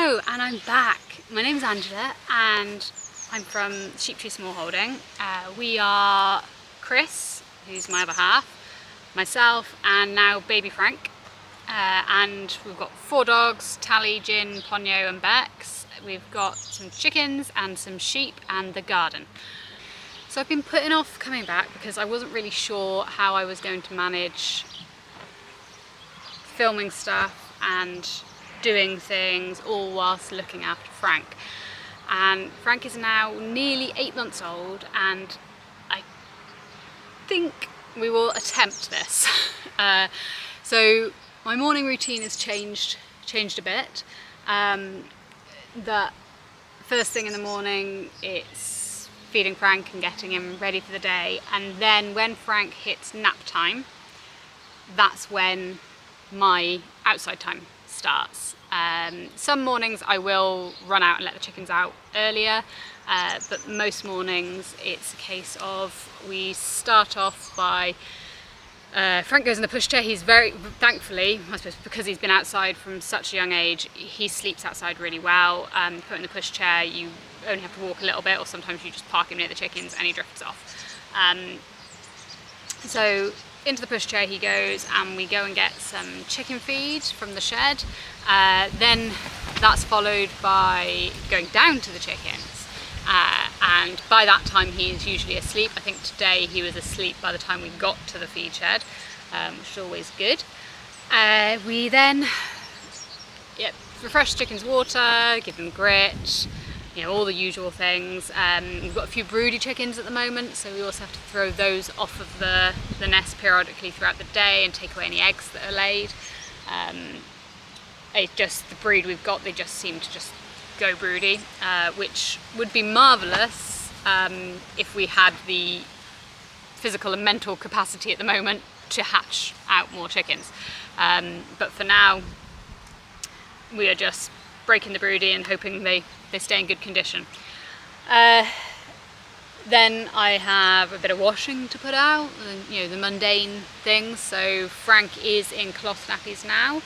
Hello, and I'm back. My name's Angela and I'm from SheepTree Smallholding. We are Chris, who's my other half, myself, and now baby Frank. And we've got 4 dogs, Tally, Gin, Ponyo and Bex. We've got some chickens and some sheep and the garden. So I've been putting off coming back because I wasn't really sure how I was going to manage filming stuff and doing things all whilst looking after Frank. And Frank is now nearly 8 months old, and I think we will attempt this. So my morning routine has changed a bit. That first thing in the morning, it's feeding Frank and getting him ready for the day, and then when Frank hits nap time, that's when my outside time starts. Some mornings I will run out and let the chickens out earlier, but most mornings it's a case of we start off by Frank goes in the pushchair. He's very, thankfully, I suppose because he's been outside from such a young age, he sleeps outside really well. Put in the pushchair, you only have to walk a little bit, or sometimes you just park him near the chickens and he drifts off. So into the pushchair he goes, and we go and get some chicken feed from the shed. Then that's followed by going down to the chickens, and by that time he is usually asleep. I think today he was asleep by the time we got to the feed shed, which is always good. We then refresh the chickens' water, give them grit, you know, all the usual things. We've got a few broody chickens at the moment, so we also have to throw those off of the nest periodically throughout the day and take away any eggs that are laid. It's just the breed we've got, they just seem to just go broody, which would be marvellous if we had the physical and mental capacity at the moment to hatch out more chickens. But for now, we are just breaking the broody and hoping they stay in good condition. Then I have a bit of washing to put out, you know, the mundane things. So Frank is in cloth nappies now.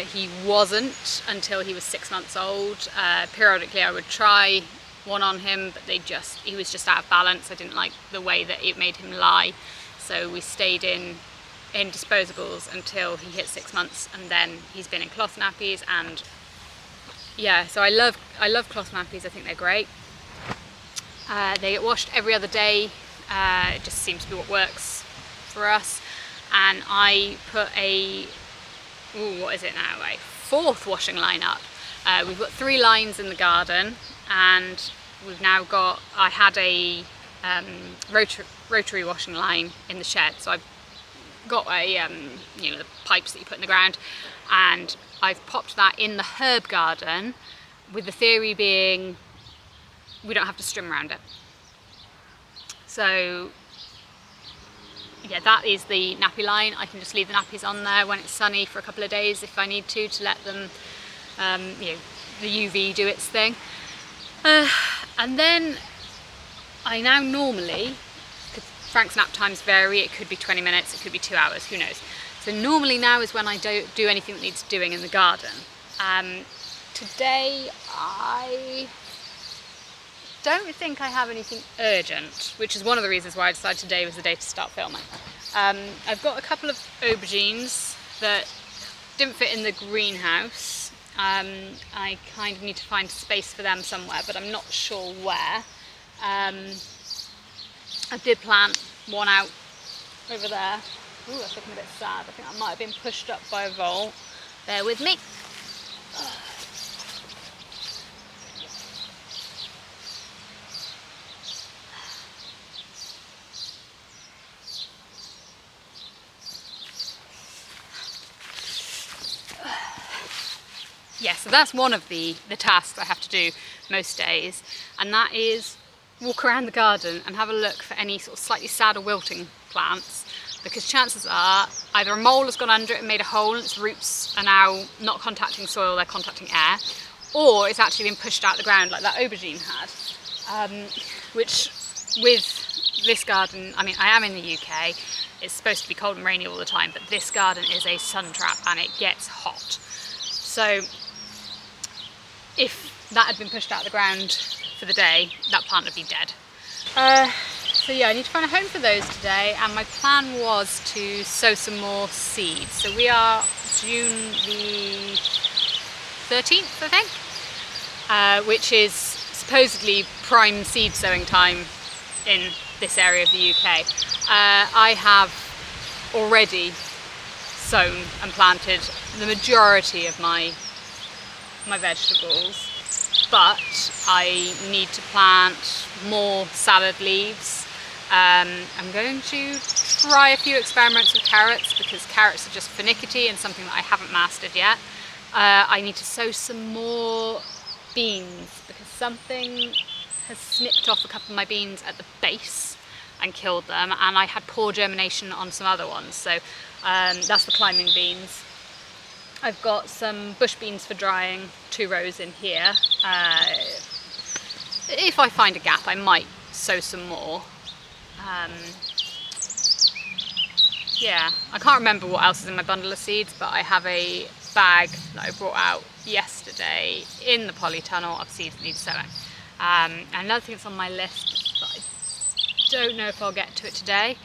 He wasn't until he was 6 months old. Periodically I would try one on him, but he was just out of balance. I didn't like the way that it made him lie. So we stayed in disposables until he hit 6 months, and then he's been in cloth nappies. And yeah, so I love cloth nappies. I think they're great. They get washed every other day. It just seems to be what works for us. And I put a 4th washing line up. We've got 3 lines in the garden, and we've now got, I had a rotary washing line in the shed, so I've got the pipes that you put in the ground, and I've popped that in the herb garden, with the theory being we don't have to string around it. So yeah, that is the nappy line. I can just leave the nappies on there when it's sunny for a couple of days if I need to let them, the UV do its thing. And then I now normally, because Frank's nap times vary, it could be 20 minutes, it could be 2 hours, who knows. So normally now is when I don't do anything that needs doing in the garden. Today I don't think I have anything urgent, which is one of the reasons why I decided today was the day to start filming. I've got a couple of aubergines that didn't fit in the greenhouse. I kind of need to find space for them somewhere, but I'm not sure where. I did plant one out over there. Ooh, that's looking a bit sad. I think that might have been pushed up by a vole. Bear with me. Yeah, so that's one of the tasks I have to do most days, and that is walk around the garden and have a look for any sort of slightly sad or wilting plants, because chances are either a mole has gone under it and made a hole and its roots are now not contacting soil, they're contacting air, or it's actually been pushed out the ground like that aubergine had, which with this garden, I mean, I am in the UK, it's supposed to be cold and rainy all the time, but this garden is a sun trap and it gets hot. So if that had been pushed out of the ground for the day, that plant would be dead. So yeah, I need to find a home for those today, and my plan was to sow some more seeds. So we are June the 13th, I think, which is supposedly prime seed sowing time in this area of the UK. I have already sown and planted the majority of my vegetables, but I need to plant more salad leaves. I'm going to try a few experiments with carrots, because carrots are just finicky and something that I haven't mastered yet. I need to sow some more beans, because something has snipped off a couple of my beans at the base and killed them, and I had poor germination on some other ones. So that's the climbing beans. I've got some bush beans for drying, 2 rows in here. If I find a gap, I might sow some more. Yeah, I can't remember what else is in my bundle of seeds, but I have a bag that I brought out yesterday in the polytunnel of seeds that need sowing. Another thing that's on my list, but I don't know if I'll get to it today,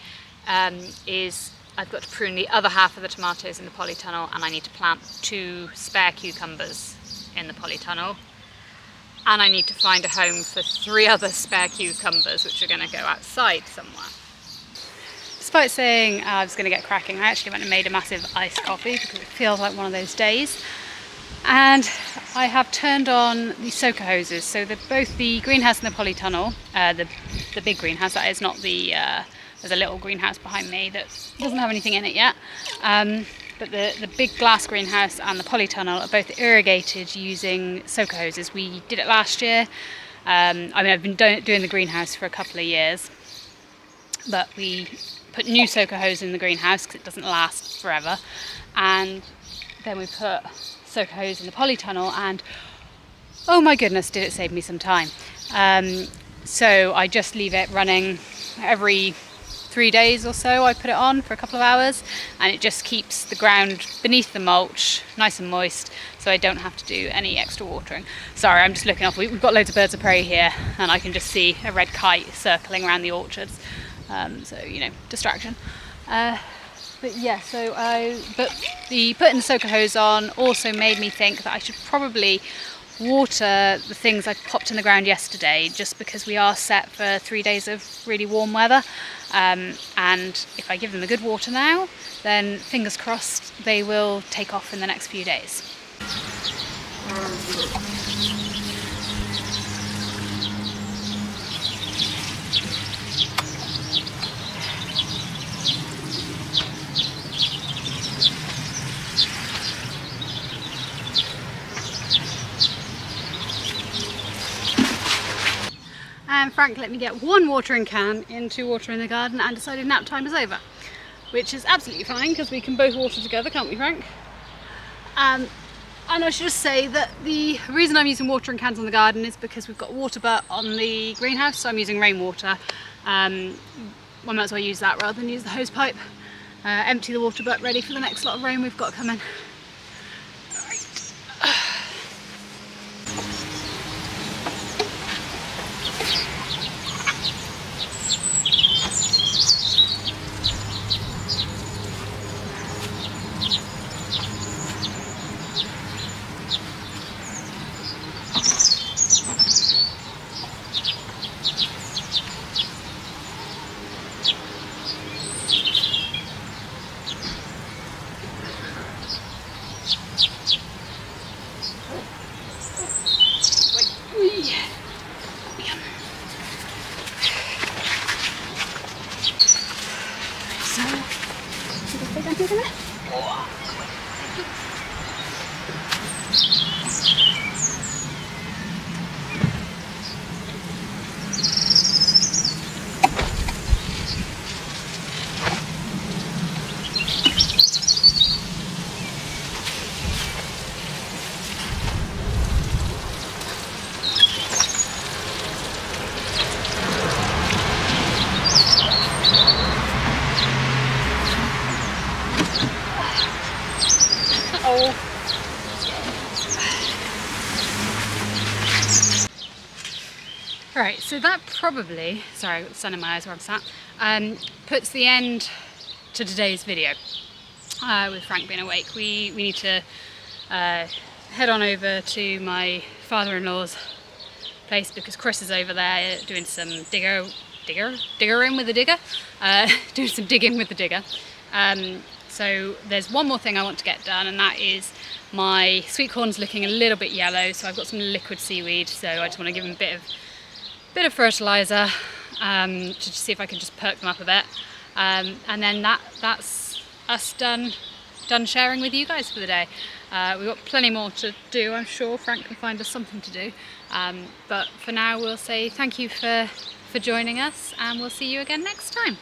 is I've got to prune the other half of the tomatoes in the polytunnel, and I need to plant 2 spare cucumbers in the polytunnel. And I need to find a home for 3 other spare cucumbers, which are going to go outside somewhere. Despite saying I was going to get cracking, I actually went and made a massive iced coffee, because it feels like one of those days. And I have turned on the soaker hoses. So both the greenhouse and the polytunnel, the big greenhouse, that is, not the, there's a little greenhouse behind me that doesn't have anything in it yet. But the big glass greenhouse and the polytunnel are both irrigated using soaker hoses. We did it last year. I mean, I've been doing the greenhouse for a couple of years, but we put new soaker hose in the greenhouse because it doesn't last forever. And then we put soaker hose in the polytunnel, and oh my goodness, did it save me some time. So I just leave it running every 3 days or so. I put it on for a couple of hours, and it just keeps the ground beneath the mulch nice and moist, so I don't have to do any extra watering. Sorry, I'm just looking off. We've got loads of birds of prey here, and I can just see a red kite circling around the orchards. So, you know, distraction. But yeah, but the putting the soaker hose on also made me think that I should probably water the things I popped in the ground yesterday, just because we are set for 3 days of really warm weather. And if I give them a good water now, then fingers crossed they will take off in the next few days. And Frank let me get 1 watering can into watering the garden and decided nap time is over, which is absolutely fine because we can both water together, can't we, Frank? And I should just say that the reason I'm using watering cans on the garden is because we've got a water butt on the greenhouse, so I'm using rainwater. I might as well use that rather than use the hose pipe. Empty the water butt, ready for the next lot of rain we've got coming. Right, so that probably, sorry, I've got the sun in my eyes where I'm sat, puts the end to today's video. With Frank being awake, we need to head on over to my father-in-law's place because Chris is over there doing some digging with the digger. Doing some digging with the digger. So there's one more thing I want to get done, and that is my sweet corn's looking a little bit yellow, so I've got some liquid seaweed, so I just want to give them a bit of fertiliser to just see if I can just perk them up a bit. And then that's us done sharing with you guys for the day. We've got plenty more to do. I'm sure Frank can find us something to do. But for now, we'll say thank you for joining us, and we'll see you again next time.